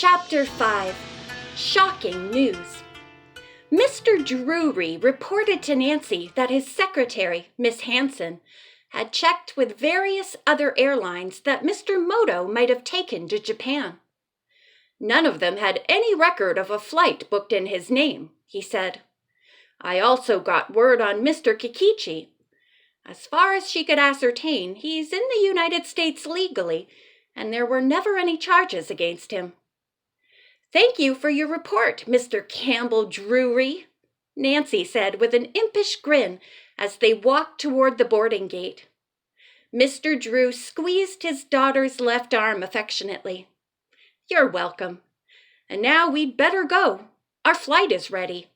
Chapter 5. Shocking News. Mr. Drury reported to Nancy that his secretary, Miss Hanson, had checked with various other airlines that Mr. Moto might have taken to Japan. None of them had any record of a flight booked in his name, he said. I also got word on Mr. Kikichi. As far as she could ascertain, he's in the United States legally, and there were never any charges against him. Thank you for your report, Mr. Campbell Drury, Nancy said with an impish grin as they walked toward the boarding gate. Mr. Drew squeezed his daughter's left arm affectionately. You're welcome. And now we'd better go. Our flight is ready.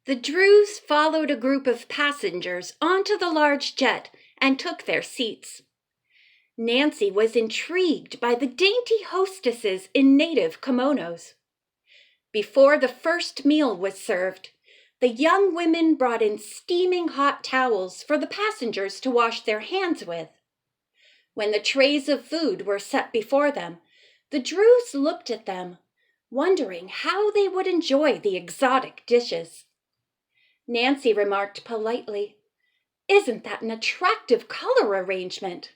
The Drews followed a group of passengers onto the large jet and took their seats. Nancy was intrigued by the dainty hostesses in native kimonos. Before the first meal was served, the young women brought in steaming hot towels for the passengers to wash their hands with. When the trays of food were set before them, the Drews looked at them, wondering how they would enjoy the exotic dishes. Nancy remarked politely, "Isn't that an attractive color arrangement?"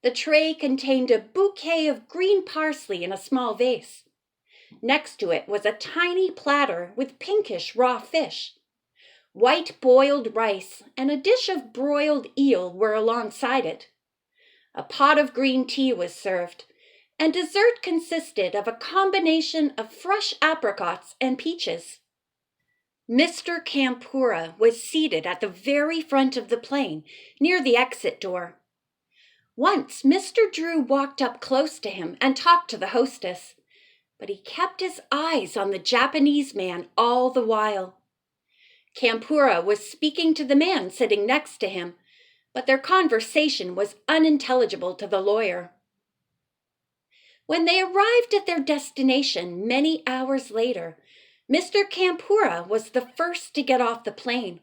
The tray contained a bouquet of green parsley in a small vase. Next to it was a tiny platter with pinkish raw fish. White boiled rice and a dish of broiled eel were alongside it. A pot of green tea was served, and dessert consisted of a combination of fresh apricots and peaches. Mr. Kampura was seated at the very front of the plane, near the exit door. Once Mr. Drew walked up close to him and talked to the hostess, but he kept his eyes on the Japanese man all the while. Kampura was speaking to the man sitting next to him, but their conversation was unintelligible to the lawyer. When they arrived at their destination many hours later, Mr. Kampura was the first to get off the plane.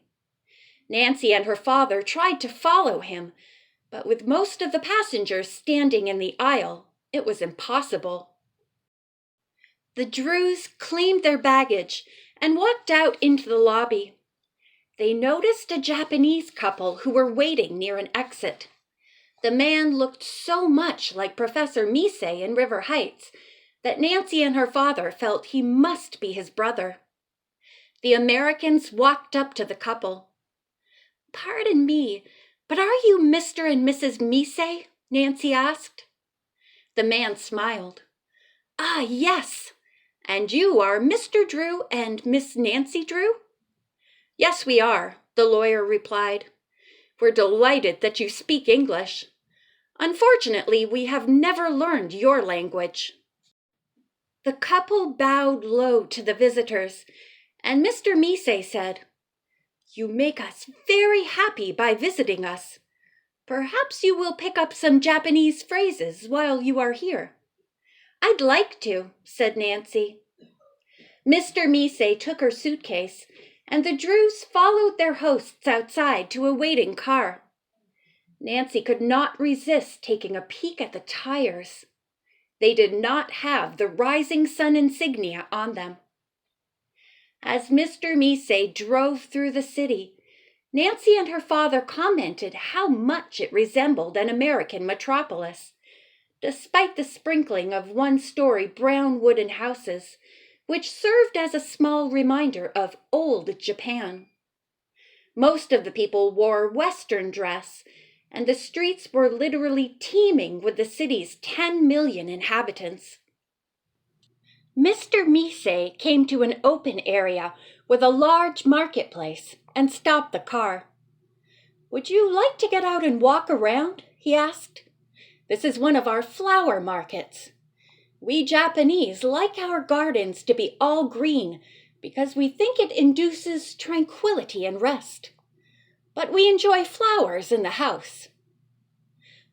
Nancy and her father tried to follow him, but with most of the passengers standing in the aisle, it was impossible. The Drews claimed their baggage and walked out into the lobby. They noticed a Japanese couple who were waiting near an exit. The man looked so much like Professor Mise in River Heights that Nancy and her father felt he must be his brother. The Americans walked up to the couple. "Pardon me, but are you Mr. and Mrs. Mise?" Nancy asked. The man smiled. "Ah, yes. And you are Mr. Drew and Miss Nancy Drew?" "Yes, we are," the lawyer replied. "We're delighted that you speak English. Unfortunately, we have never learned your language." The couple bowed low to the visitors, and Mr. Mise said, "You make us very happy by visiting us. Perhaps you will pick up some Japanese phrases while you are here." "I'd like to," said Nancy. Mr. Mise took her suitcase, and the Drews followed their hosts outside to a waiting car. Nancy could not resist taking a peek at the tires. They did not have the Rising Sun insignia on them. As Mr. Mise drove through the city, Nancy and her father commented how much it resembled an American metropolis, despite the sprinkling of one-story brown wooden houses, which served as a small reminder of old Japan. Most of the people wore Western dress, and the streets were literally teeming with the city's 10 million inhabitants. Mr. Mise came to an open area with a large marketplace and stopped the car. "Would you like to get out and walk around?" he asked. "This is one of our flower markets. We Japanese like our gardens to be all green because we think it induces tranquility and rest. But we enjoy flowers in the house."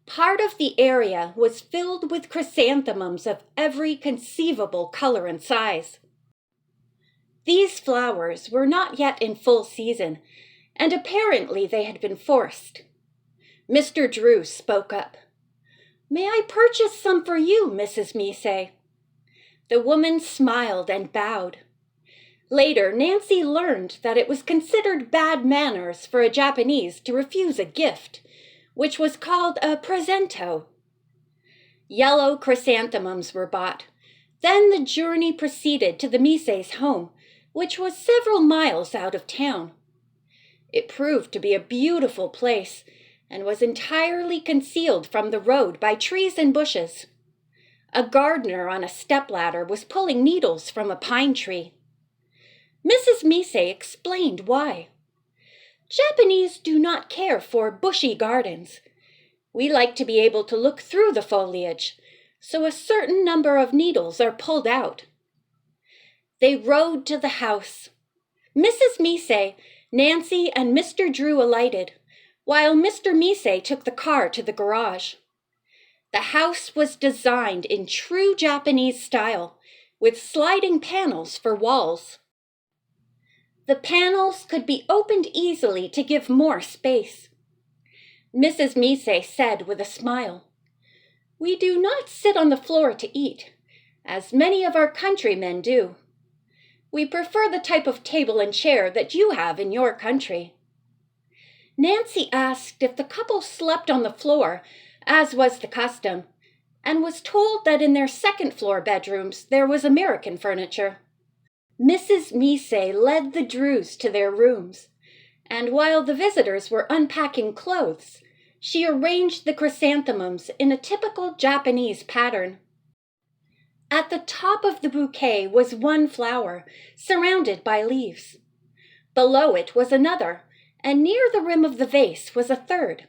Part of the area was filled with chrysanthemums of every conceivable color and size. These flowers were not yet in full season, and apparently they had been forced. Mr. Drew spoke up. "May I purchase some for you, Mrs. Mise?" The woman smiled and bowed. Later, Nancy learned that it was considered bad manners for a Japanese to refuse a gift, which was called a presento. Yellow chrysanthemums were bought. Then the journey proceeded to the Misei's home, which was several miles out of town. It proved to be a beautiful place and was entirely concealed from the road by trees and bushes. A gardener on a stepladder was pulling needles from a pine tree. Mrs. Misei explained why. Japanese do not care for bushy gardens. We like to be able to look through the foliage, so a certain number of needles are pulled out. They rode to the house. Mrs. Misei, Nancy, and Mr. Drew alighted, while Mr. Misei took the car to the garage. The house was designed in true Japanese style, with sliding panels for walls. The panels could be opened easily to give more space. Mrs. Misei said with a smile, "We do not sit on the floor to eat, as many of our countrymen do. We prefer the type of table and chair that you have in your country." Nancy asked if the couple slept on the floor, as was the custom, and was told that in their second-floor bedrooms there was American furniture. Mrs. Misei led the Drews to their rooms, and while the visitors were unpacking clothes, she arranged the chrysanthemums in a typical Japanese pattern. At the top of the bouquet was one flower, surrounded by leaves. Below it was another, and near the rim of the vase was a third.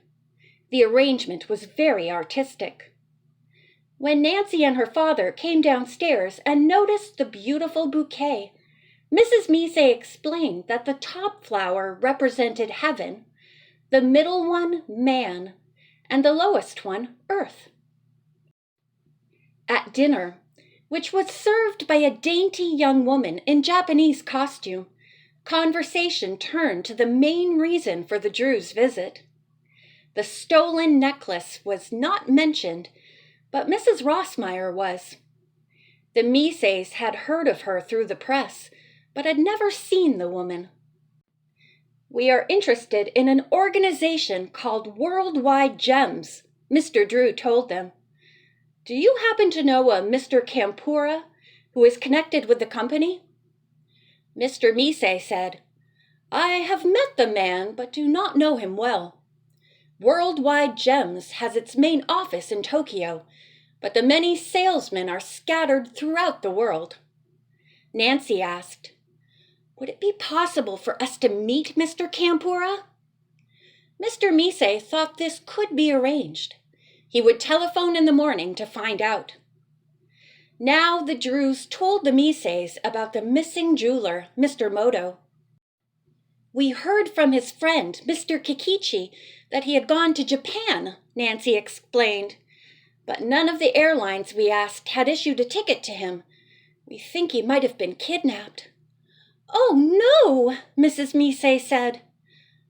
The arrangement was very artistic. When Nancy and her father came downstairs and noticed the beautiful bouquet, Mrs. Misei explained that the top flower represented heaven, the middle one man, and the lowest one earth. At dinner, which was served by a dainty young woman in Japanese costume, conversation turned to the main reason for the Drews' visit. The stolen necklace was not mentioned, but Mrs. Rossmeyer was. The Miseis had heard of her through the press, but had never seen the woman. "We are interested in an organization called Worldwide Gems," Mr. Drew told them. "Do you happen to know a Mr. Kampura, who is connected with the company?" Mr. Misei said, "I have met the man, but do not know him well. Worldwide Gems has its main office in Tokyo, but the many salesmen are scattered throughout the world." Nancy asked, "Would it be possible for us to meet Mr. Kampura?" Mr. Misei thought this could be arranged. He would telephone in the morning to find out. Now the Drews told the Miseis about the missing jeweler, Mr. Moto. "We heard from his friend, Mr. Kikichi, that he had gone to Japan," Nancy explained. "But none of the airlines we asked had issued a ticket to him. We think he might have been kidnapped." "Oh, no," Mrs. Misei said.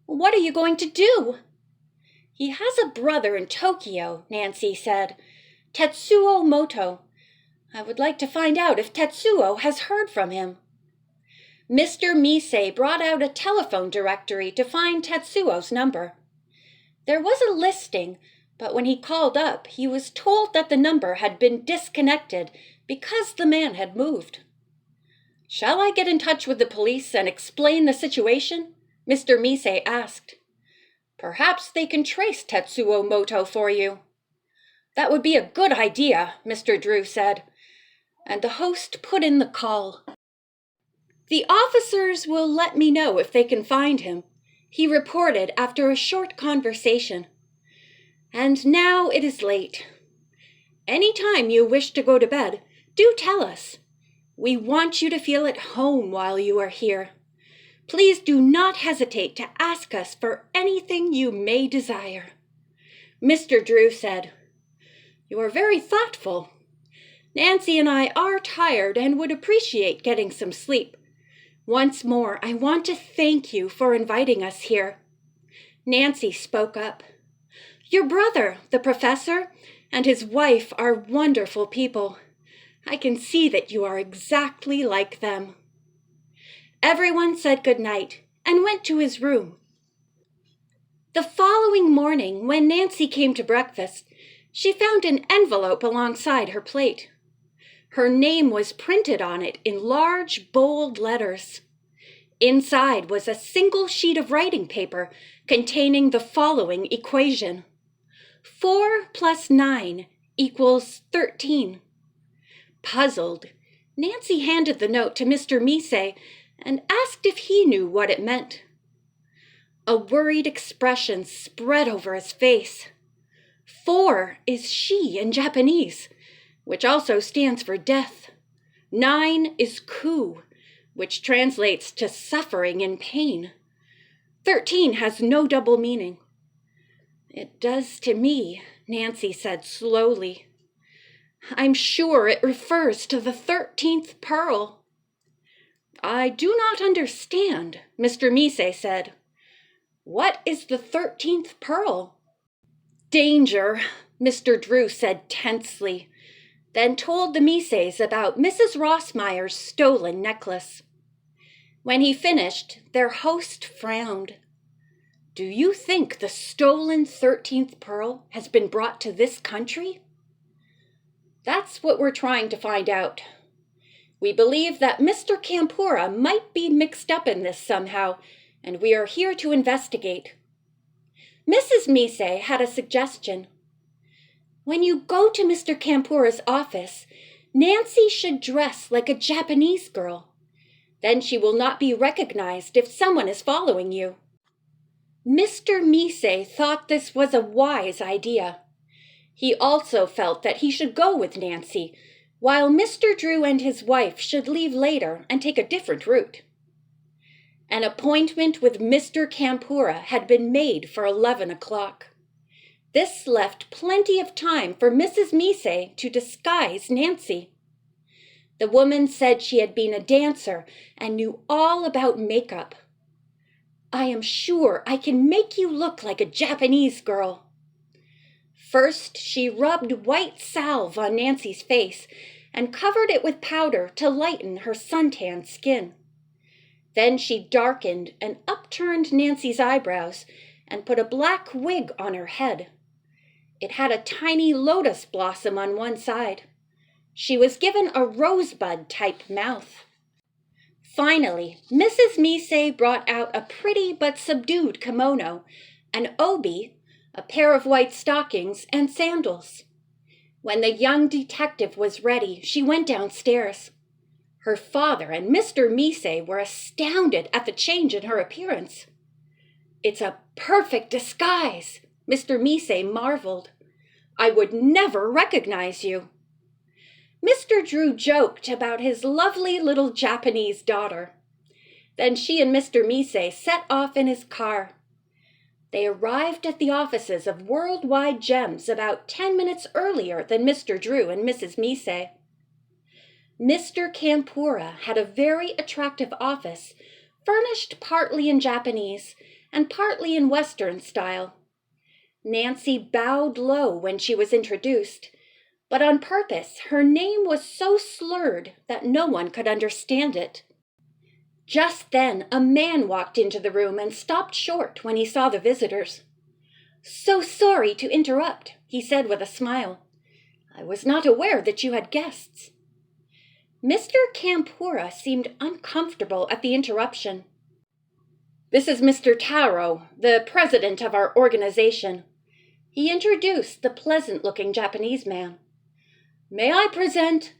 "What are you going to do?" "He has a brother in Tokyo," Nancy said, "Tetsuo Moto. I would like to find out if Tetsuo has heard from him." Mr. Misei brought out a telephone directory to find Tetsuo's number. There was a listing, but when he called up, he was told that the number had been disconnected because the man had moved. "Shall I get in touch with the police and explain the situation?" Mr. Misei asked. "Perhaps they can trace Tetsuo Moto for you." "That would be a good idea," Mr. Drew said, and the host put in the call. "The officers will let me know if they can find him," he reported after a short conversation. "And now it is late. Any time you wish to go to bed, do tell us. We want you to feel at home while you are here. Please do not hesitate to ask us for anything you may desire." Mr. Drew said, "You are very thoughtful. Nancy and I are tired and would appreciate getting some sleep. Once more, I want to thank you for inviting us here." Nancy spoke up. "Your brother, the professor, and his wife are wonderful people. I can see that you are exactly like them." Everyone said good night and went to his room. The following morning, when Nancy came to breakfast, she found an envelope alongside her plate. Her name was printed on it in large, bold letters. Inside was a single sheet of writing paper containing the following equation: 4 + 9 = 13. Puzzled, Nancy handed the note to Mr. Misay and asked if he knew what it meant. A worried expression spread over his face. 4 is shi in Japanese, which also stands for death. 9 is ku, which translates to suffering and pain. 13 has no double meaning. "It does to me," Nancy said slowly. "I'm sure it refers to the 13th Pearl." "I do not understand," Mr. Misay said. "What is the 13th Pearl?" "Danger," Mr. Drew said tensely, then told the Misays about Mrs. Rossmeyer's stolen necklace. When he finished, their host frowned. "Do you think the stolen 13th Pearl has been brought to this country?" "That's what we're trying to find out. We believe that Mr. Campora might be mixed up in this somehow, and we are here to investigate." Mrs. Misay had a suggestion. "When you go to Mr. Campora's office, Nancy should dress like a Japanese girl. Then she will not be recognized if someone is following you." Mr. Misay thought this was a wise idea. He also felt that he should go with Nancy, while Mr. Drew and his wife should leave later and take a different route. An appointment with Mr. Campora had been made for 11 o'clock. This left plenty of time for Mrs. Misay to disguise Nancy. The woman said she had been a dancer and knew all about makeup. "I am sure I can make you look like a Japanese girl." First, she rubbed white salve on Nancy's face and covered it with powder to lighten her suntanned skin. Then she darkened and upturned Nancy's eyebrows and put a black wig on her head. It had a tiny lotus blossom on one side. She was given a rosebud-type mouth. Finally, Mrs. Misay brought out a pretty but subdued kimono, an obi, a pair of white stockings, and sandals. When the young detective was ready, she went downstairs. Her father and Mr. Misay were astounded at the change in her appearance. "It's a perfect disguise," Mr. Misay marveled. "I would never recognize you." Mr. Drew joked about his lovely little Japanese daughter. Then she and Mr. Misay set off in his car. They arrived at the offices of Worldwide Gems about 10 minutes earlier than Mr. Drew and Mrs. Misay. Mr. Campora had a very attractive office, furnished partly in Japanese and partly in Western style. Nancy bowed low when she was introduced, but on purpose her name was so slurred that no one could understand it. Just then a man walked into the room and stopped short when he saw the visitors. "So sorry to interrupt," he said with a smile. "I was not aware that you had guests." Mr. Campora seemed uncomfortable at the interruption. "This is Mr. Taro, the president of our organization." He introduced the pleasant-looking Japanese man. "May I present—"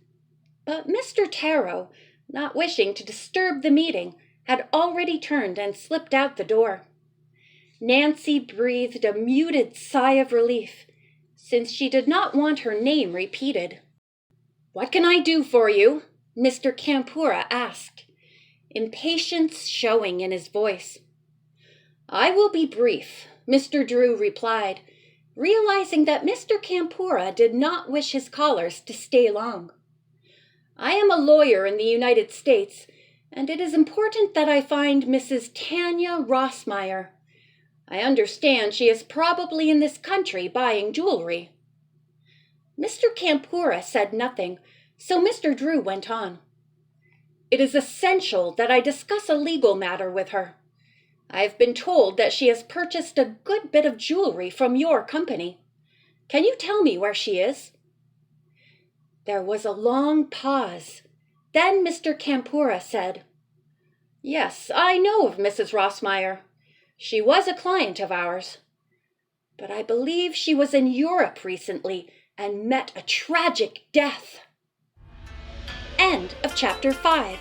But Mr. Taro, not wishing to disturb the meeting, had already turned and slipped out the door. Nancy breathed a muted sigh of relief, since she did not want her name repeated. "What can I do for you?" Mr. Campora asked, impatience showing in his voice. "I will be brief," Mr. Drew replied, realizing that Mr. Campora did not wish his callers to stay long. "I am a lawyer in the United States, and it is important that I find Mrs. Tanya Rossmeyer. I understand she is probably in this country buying jewelry." Mr. Campora said nothing, So Mr. Drew went on. It is essential that I discuss a legal matter with her. I've been told that she has purchased a good bit of jewelry from your company. Can you tell me where she is? There was a long pause. Then Mr. Campura said, Yes, I know of Mrs. Rossmeyer. She was a client of ours. But I believe she was in Europe recently and met a tragic death. End of chapter 5.